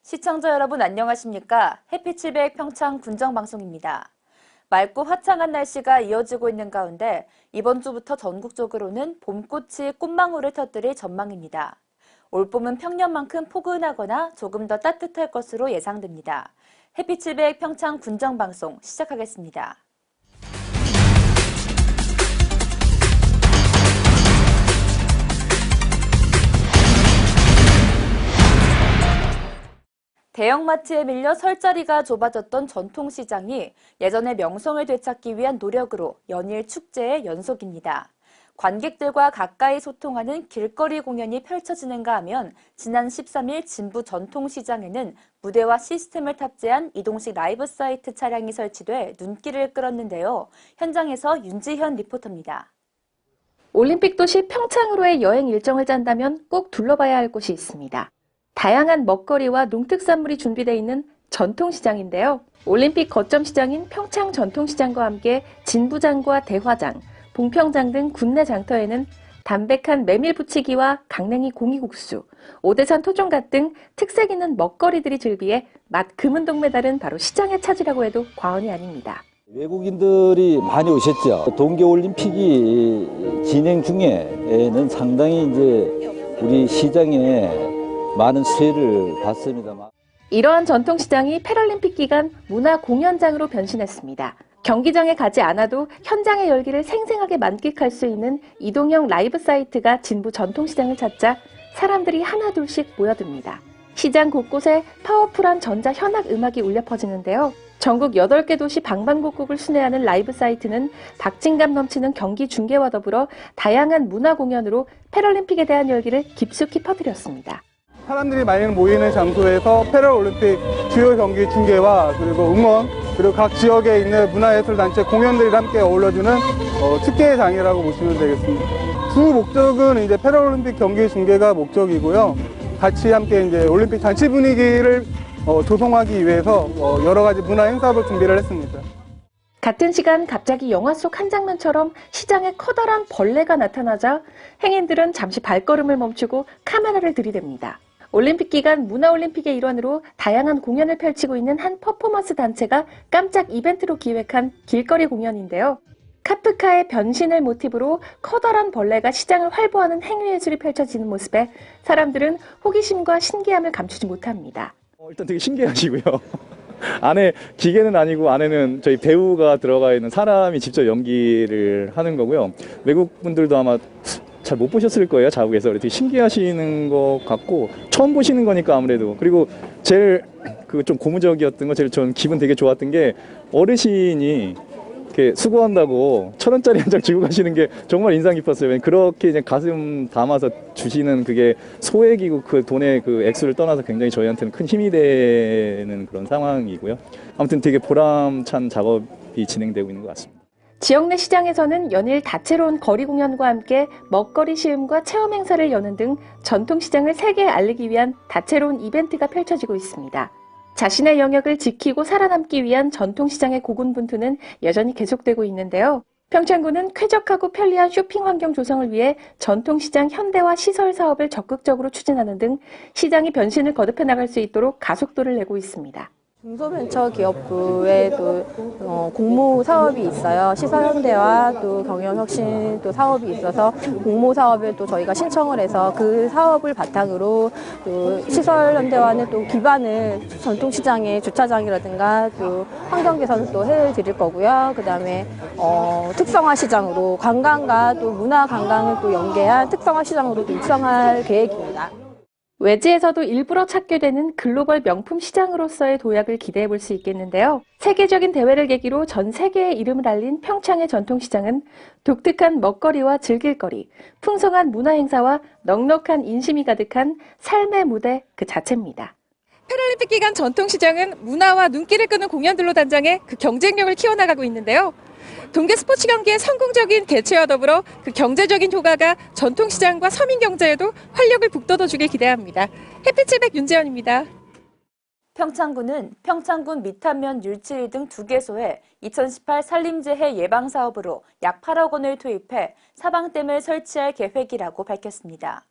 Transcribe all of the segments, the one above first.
시청자 여러분 안녕하십니까? 햇빛700 평창 군정방송입니다. 맑고 화창한 날씨가 이어지고 있는 가운데 이번 주부터 전국적으로는 봄꽃이 꽃망울을 터뜨릴 전망입니다. 올봄은 평년만큼 포근하거나 조금 더 따뜻할 것으로 예상됩니다. 햇빛700 평창 군정방송 시작하겠습니다. 대형마트에 밀려 설 자리가 좁아졌던 전통시장이 예전의 명성을 되찾기 위한 노력으로 연일 축제의 연속입니다. 관객들과 가까이 소통하는 길거리 공연이 펼쳐지는가 하면 지난 13일 진부 전통시장에는 무대와 시스템을 탑재한 이동식 라이브 사이트 차량이 설치돼 눈길을 끌었는데요. 현장에서 윤지현 리포터입니다. 올림픽 도시 평창으로의 여행 일정을 짠다면 꼭 둘러봐야 할 곳이 있습니다. 다양한 먹거리와 농특산물이 준비되어 있는 전통시장인데요. 올림픽 거점 시장인 평창 전통시장과 함께 진부장과 대화장, 봉평장 등 국내 장터에는 담백한 메밀부치기와 강냉이 공이국수, 오대산 토종갓 등 특색 있는 먹거리들이 즐비해 맛 금은동 메달은 바로 시장의 차지라고 해도 과언이 아닙니다. 외국인들이 많이 오셨죠. 동계올림픽이 진행 중에는 상당히 이제 우리 시장에 많은 수혜를 받습니다만 이러한 전통시장이 패럴림픽 기간 문화공연장으로 변신했습니다. 경기장에 가지 않아도 현장의 열기를 생생하게 만끽할 수 있는 이동형 라이브 사이트가 진부 전통시장을 찾자 사람들이 하나둘씩 모여듭니다. 시장 곳곳에 파워풀한 전자 현악 음악이 울려 퍼지는데요. 전국 8개 도시 방방곡곡을 순회하는 라이브 사이트는 박진감 넘치는 경기 중계와 더불어 다양한 문화 공연으로 패럴림픽에 대한 열기를 깊숙이 퍼뜨렸습니다. 사람들이 많이 모이는 장소에서 패럴올림픽 주요 경기 중계와 그리고 응원, 그리고 각 지역에 있는 문화예술단체 공연들이 함께 어울려주는 축제의 장이라고 보시면 되겠습니다. 주 목적은 이제 패럴올림픽 경기 중계가 목적이고요. 같이 함께 이제 올림픽 잔치 분위기를 조성하기 위해서 여러 가지 문화 행사를 준비를 했습니다. 같은 시간 갑자기 영화 속 한 장면처럼 시장에 커다란 벌레가 나타나자 행인들은 잠시 발걸음을 멈추고 카메라를 들이댑니다. 올림픽 기간 문화올림픽의 일환으로 다양한 공연을 펼치고 있는 한 퍼포먼스 단체가 깜짝 이벤트로 기획한 길거리 공연인데요. 카프카의 변신을 모티브로 커다란 벌레가 시장을 활보하는 행위예술이 펼쳐지는 모습에 사람들은 호기심과 신기함을 감추지 못합니다. 일단 되게 신기하시고요. 안에 기계는 아니고 안에는 저희 배우가 들어가 있는 사람이 직접 연기를 하는 거고요. 외국 분들도 아마 잘 못 보셨을 거예요. 자국에서. 되게 신기하시는 것 같고 처음 보시는 거니까 아무래도. 그리고 제일 그 좀 고무적이었던 거, 제일 전 기분 되게 좋았던 게 어르신이 이렇게 수고한다고 1,000원짜리 한 장 주고 가시는 게 정말 인상 깊었어요. 그렇게 이제 가슴 담아서 주시는 그게 소액이고 그 돈의 그 액수를 떠나서 굉장히 저희한테는 큰 힘이 되는 그런 상황이고요. 아무튼 되게 보람찬 작업이 진행되고 있는 것 같습니다. 지역 내 시장에서는 연일 다채로운 거리 공연과 함께 먹거리 시음과 체험 행사를 여는 등 전통시장을 세계에 알리기 위한 다채로운 이벤트가 펼쳐지고 있습니다. 자신의 영역을 지키고 살아남기 위한 전통시장의 고군분투는 여전히 계속되고 있는데요. 평창군은 쾌적하고 편리한 쇼핑 환경 조성을 위해 전통시장 현대화 시설 사업을 적극적으로 추진하는 등 시장이 변신을 거듭해 나갈 수 있도록 가속도를 내고 있습니다. 중소벤처기업부에 또 공모 사업이 있어요. 시설 현대화 또 경영혁신 또 사업이 있어서 공모 사업을 또 저희가 신청을 해서 그 사업을 바탕으로 또 시설 현대화는 또 기반을 전통시장의 주차장이라든가 또 환경 개선을 또 해드릴 거고요. 그다음에 특성화 시장으로 관광과 또 문화 관광을 또 연계한 특성화 시장으로 또 육성할 계획입니다. 외지에서도 일부러 찾게 되는 글로벌 명품 시장으로서의 도약을 기대해 볼 수 있겠는데요. 세계적인 대회를 계기로 전 세계에 이름을 알린 평창의 전통시장은 독특한 먹거리와 즐길거리, 풍성한 문화행사와 넉넉한 인심이 가득한 삶의 무대 그 자체입니다. 패럴림픽 기간 전통시장은 문화와 눈길을 끄는 공연들로 단장해 그 경쟁력을 키워나가고 있는데요. 동계 스포츠 경기의 성공적인 개최와 더불어 그 경제적인 효과가 전통시장과 서민경제에도 활력을 북돋워주길 기대합니다. 햇빛700 윤재현입니다. 평창군은 평창군 미탄면 율치리 등 2개소에 2018 산림재해 예방사업으로 약 8억 원을 투입해 사방댐을 설치할 계획이라고 밝혔습니다.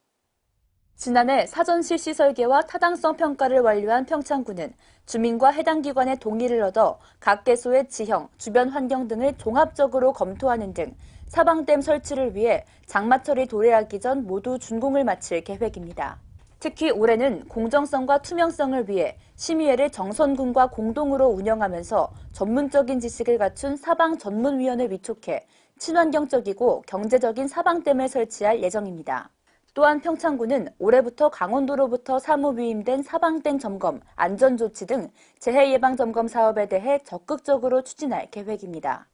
지난해 사전 실시 설계와 타당성 평가를 완료한 평창군은 주민과 해당 기관의 동의를 얻어 각 개소의 지형, 주변 환경 등을 종합적으로 검토하는 등 사방댐 설치를 위해 장마철이 도래하기 전 모두 준공을 마칠 계획입니다. 특히 올해는 공정성과 투명성을 위해 심의회를 정선군과 공동으로 운영하면서 전문적인 지식을 갖춘 사방전문위원을 위촉해 친환경적이고 경제적인 사방댐을 설치할 예정입니다. 또한 평창군은 올해부터 강원도로부터 사무 위임된 사방댐 점검, 안전조치 등 재해 예방 점검 사업에 대해 적극적으로 추진할 계획입니다.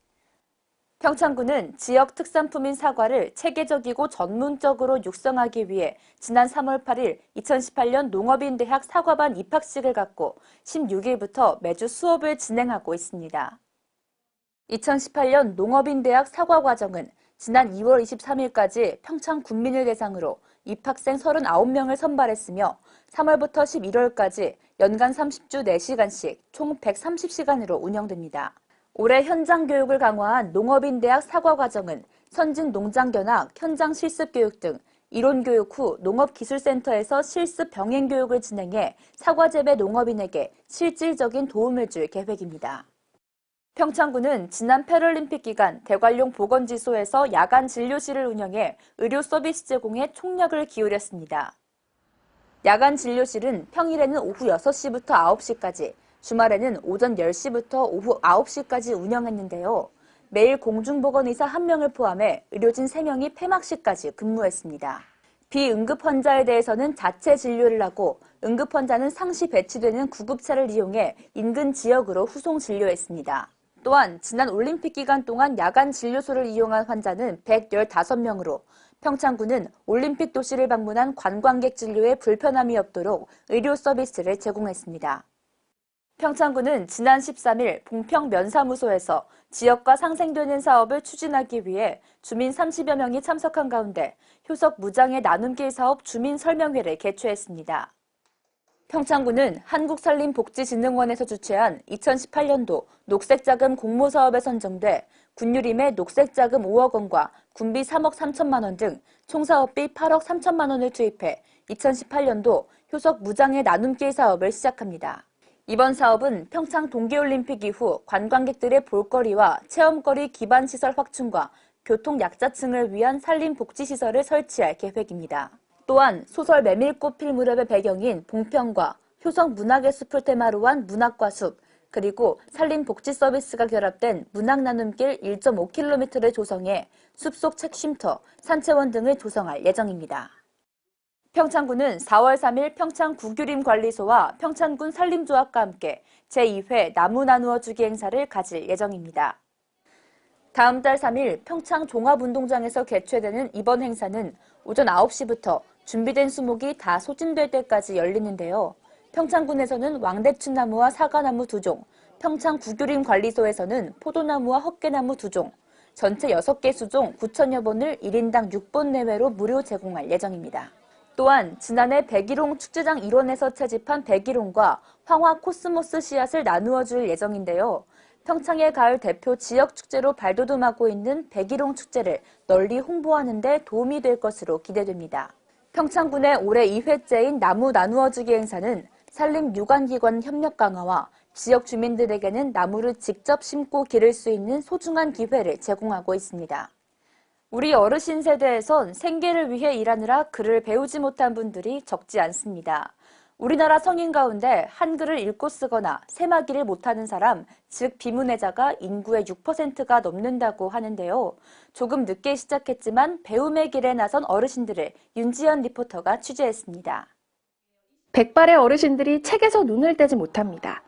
평창군은 지역 특산품인 사과를 체계적이고 전문적으로 육성하기 위해 지난 3월 8일 2018년 농업인대학 사과반 입학식을 갖고 16일부터 매주 수업을 진행하고 있습니다. 2018년 농업인대학 사과과정은 지난 2월 23일까지 평창 군민을 대상으로 입학생 39명을 선발했으며 3월부터 11월까지 연간 30주 4시간씩 총 130시간으로 운영됩니다. 올해 현장 교육을 강화한 농업인대학 사과과정은 선진 농장견학, 현장 실습교육 등 이론교육 후 농업기술센터에서 실습 병행교육을 진행해 사과재배 농업인에게 실질적인 도움을 줄 계획입니다. 평창군은 지난 패럴림픽 기간 대관령 보건지소에서 야간 진료실을 운영해 의료 서비스 제공에 총력을 기울였습니다. 야간 진료실은 평일에는 오후 6시부터 9시까지, 주말에는 오전 10시부터 오후 9시까지 운영했는데요. 매일 공중보건의사 1명을 포함해 의료진 3명이 폐막시까지 근무했습니다. 비응급 환자에 대해서는 자체 진료를 하고 응급 환자는 상시 배치되는 구급차를 이용해 인근 지역으로 후송 진료했습니다. 또한 지난 올림픽 기간 동안 야간 진료소를 이용한 환자는 115명으로 평창군은 올림픽 도시를 방문한 관광객 진료에 불편함이 없도록 의료 서비스를 제공했습니다. 평창군은 지난 13일 봉평 면사무소에서 지역과 상생되는 사업을 추진하기 위해 주민 30여 명이 참석한 가운데 효석 무장의 나눔길 사업 주민 설명회를 개최했습니다. 평창군은 한국산림복지진흥원에서 주최한 2018년도 녹색자금 공모사업에 선정돼 군유림의 녹색자금 5억 원과 군비 3억 3천만 원 등 총사업비 8억 3천만 원을 투입해 2018년도 효석 무장의 나눔길 사업을 시작합니다. 이번 사업은 평창 동계올림픽 이후 관광객들의 볼거리와 체험거리 기반시설 확충과 교통 약자층을 위한 산림복지시설을 설치할 계획입니다. 또한 소설 메밀꽃 필 무렵의 배경인 봉평과 효석 문학의 숲을 테마로 한 문학과 숲, 그리고 산림복지 서비스가 결합된 문학나눔길 1.5km를 조성해 숲속 책쉼터, 산채원 등을 조성할 예정입니다. 평창군은 4월 3일 평창 구규림관리소와 평창군 산림조합과 함께 제2회 나무 나누어 주기 행사를 가질 예정입니다. 다음 달 3일 평창 종합운동장에서 개최되는 이번 행사는 오전 9시부터 준비된 수목이 다 소진될 때까지 열리는데요. 평창군에서는 왕대추나무와 사과나무 2종, 평창 구규림관리소에서는 포도나무와 헛개나무 2종, 전체 6개 수종 9천여 본을 1인당 6본 내외로 무료 제공할 예정입니다. 또한 지난해 백일홍 축제장 일원에서 채집한 백일홍과 황화 코스모스 씨앗을 나누어 줄 예정인데요. 평창의 가을 대표 지역 축제로 발돋움하고 있는 백일홍 축제를 널리 홍보하는 데 도움이 될 것으로 기대됩니다. 평창군의 올해 2회째인 나무 나누어주기 행사는 산림유관기관 협력 강화와 지역 주민들에게는 나무를 직접 심고 기를 수 있는 소중한 기회를 제공하고 있습니다. 우리 어르신 세대에선 생계를 위해 일하느라 글을 배우지 못한 분들이 적지 않습니다. 우리나라 성인 가운데 한글을 읽고 쓰거나 세마기를 못하는 사람, 즉 비문해자가 인구의 6%가 넘는다고 하는데요. 조금 늦게 시작했지만 배움의 길에 나선 어르신들을 윤지연 리포터가 취재했습니다. 백발의 어르신들이 책에서 눈을 떼지 못합니다.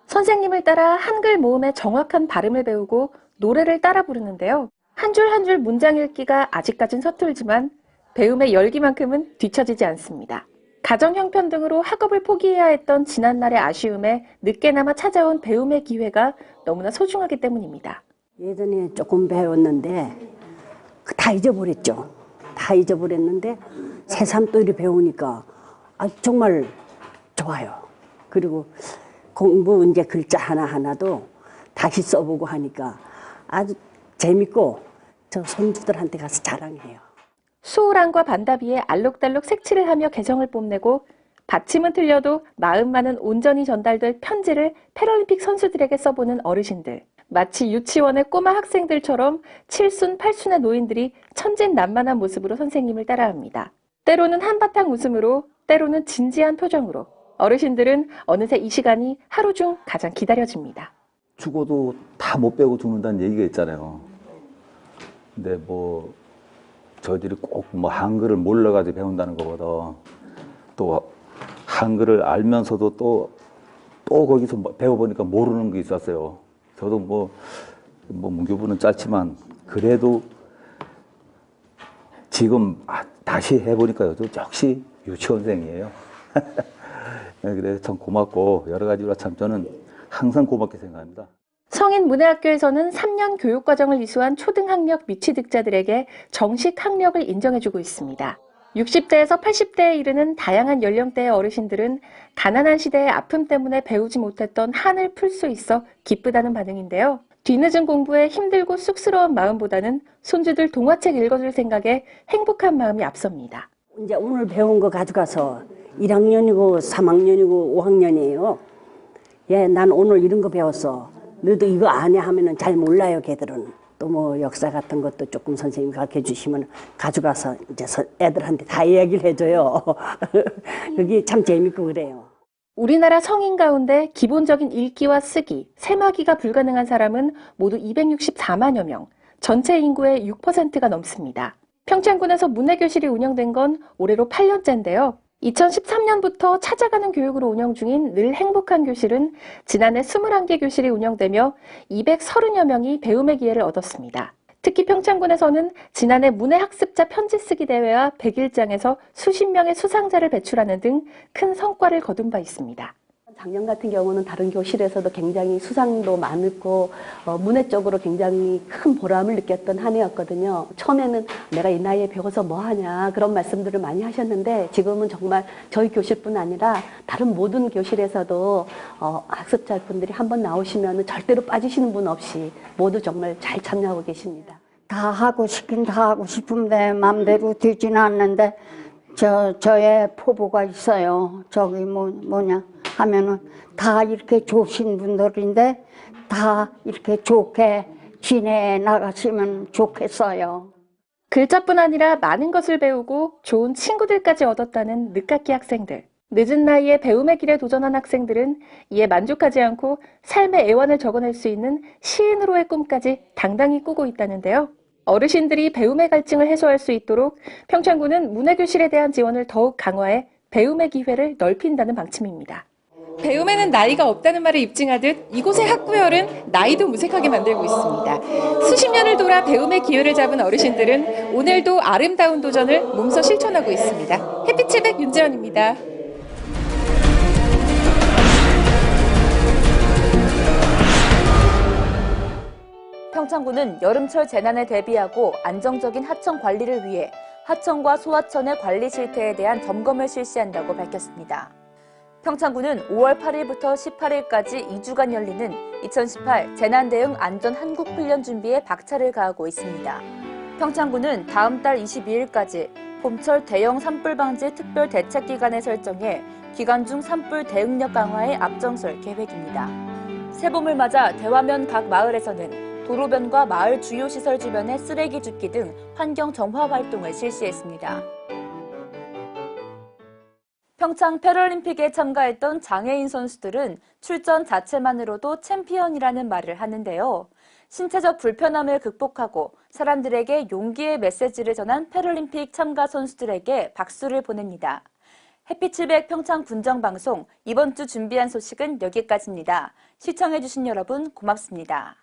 선생님을 따라 한글 모음의 정확한 발음을 배우고 노래를 따라 부르는데요. 한 줄 한 줄 문장 읽기가 아직까진 서툴지만 배움의 열기만큼은 뒤처지지 않습니다. 가정 형편 등으로 학업을 포기해야 했던 지난날의 아쉬움에 늦게나마 찾아온 배움의 기회가 너무나 소중하기 때문입니다. 예전에 조금 배웠는데 다 잊어버렸죠. 다 잊어버렸는데 새삼 또 이렇게 배우니까 정말 좋아요. 그리고 공부 이제 글자 하나하나도 다시 써보고 하니까 아주 재밌고 저 손주들한테 가서 자랑해요. 수호랑과 반다비에 알록달록 색칠을 하며 개성을 뽐내고 받침은 틀려도 마음만은 온전히 전달될 편지를 패럴림픽 선수들에게 써보는 어르신들. 마치 유치원의 꼬마 학생들처럼 칠순, 팔순의 노인들이 천진난만한 모습으로 선생님을 따라합니다. 때로는 한바탕 웃음으로, 때로는 진지한 표정으로 어르신들은 어느새 이 시간이 하루 중 가장 기다려집니다. 죽어도 다 못 배우고 죽는다는 얘기가 있잖아요. 근데 뭐 저희들이 꼭 뭐 한글을 몰라가지고 배운다는 것보다 또 한글을 알면서도 또 거기서 배워보니까 모르는 게 있었어요. 저도 뭐 문교부는 짧지만 그래도 지금 다시 해보니까요. 역시 유치원생이에요. 그래 참 고맙고 여러 가지로 참 저는 항상 고맙게 생각합니다. 성인문예학교에서는 3년 교육과정을 이수한 초등학력 미취득자들에게 정식 학력을 인정해주고 있습니다. 60대에서 80대에 이르는 다양한 연령대의 어르신들은 가난한 시대의 아픔 때문에 배우지 못했던 한을 풀 수 있어 기쁘다는 반응인데요. 뒤늦은 공부에 힘들고 쑥스러운 마음보다는 손주들 동화책 읽어줄 생각에 행복한 마음이 앞섭니다. 이제 오늘 배운 거 가져가서 1학년이고 3학년이고 5학년이에요. 예, 난 오늘 이런 거 배웠어. 너도 이거 안 해 하면은 잘 몰라요, 걔들은. 또 뭐 역사 같은 것도 조금 선생님이 가르쳐 주시면 가져가서 이제 애들한테 다 이야기를 해줘요. 그게 참 재밌고 그래요. 우리나라 성인 가운데 기본적인 읽기와 쓰기, 세마기가 불가능한 사람은 모두 264만여 명, 전체 인구의 6%가 넘습니다. 평창군에서 문해교실이 운영된 건 올해로 8년째인데요. 2013년부터 찾아가는 교육으로 운영 중인 늘 행복한 교실은 지난해 21개 교실이 운영되며 230여 명이 배움의 기회를 얻었습니다. 특히 평창군에서는 지난해 문해학습자 편지 쓰기 대회와 100일장에서 수십 명의 수상자를 배출하는 등 큰 성과를 거둔 바 있습니다. 작년 같은 경우는 다른 교실에서도 굉장히 수상도 많았고 문해 쪽으로 굉장히 큰 보람을 느꼈던 한 해였거든요. 처음에는 내가 이 나이에 배워서 뭐 하냐 그런 말씀들을 많이 하셨는데 지금은 정말 저희 교실뿐 아니라 다른 모든 교실에서도 학습자분들이 한번 나오시면 절대로 빠지시는 분 없이 모두 정말 잘 참여하고 계십니다. 다 하고 싶긴 다 하고 싶은데 마음대로 되지는 않는데 저의 포부가 있어요. 저기 뭐냐 하면은 다 이렇게 좋으신 분들인데 다 이렇게 좋게 지내 나가시면 좋겠어요. 글자뿐 아니라 많은 것을 배우고 좋은 친구들까지 얻었다는 늦깎이 학생들. 늦은 나이에 배움의 길에 도전한 학생들은 이에 만족하지 않고 삶의 애환을 적어낼 수 있는 시인으로의 꿈까지 당당히 꾸고 있다는데요. 어르신들이 배움의 갈증을 해소할 수 있도록 평창군은 문해교실에 대한 지원을 더욱 강화해 배움의 기회를 넓힌다는 방침입니다. 배움에는 나이가 없다는 말을 입증하듯 이곳의 학구열은 나이도 무색하게 만들고 있습니다. 수십 년을 돌아 배움의 기회를 잡은 어르신들은 오늘도 아름다운 도전을 몸소 실천하고 있습니다. 햇빛700 윤재현입니다. 평창군은 여름철 재난에 대비하고 안정적인 하천 관리를 위해 하천과 소하천의 관리 실태에 대한 점검을 실시한다고 밝혔습니다. 평창군은 5월 8일부터 18일까지 2주간 열리는 2018 재난대응 안전한국훈련 준비에 박차를 가하고 있습니다. 평창군은 다음 달 22일까지 봄철 대형 산불 방지 특별 대책 기간을 설정해 기간 중 산불 대응력 강화에 앞장설 계획입니다. 새봄을 맞아 대화면 각 마을에서는 도로변과 마을 주요 시설 주변의 쓰레기 줍기 등 환경 정화 활동을 실시했습니다. 평창 패럴림픽에 참가했던 장애인 선수들은 출전 자체만으로도 챔피언이라는 말을 하는데요. 신체적 불편함을 극복하고 사람들에게 용기의 메시지를 전한 패럴림픽 참가 선수들에게 박수를 보냅니다. 햇빛700 평창 군정방송 이번 주 준비한 소식은 여기까지입니다. 시청해주신 여러분 고맙습니다.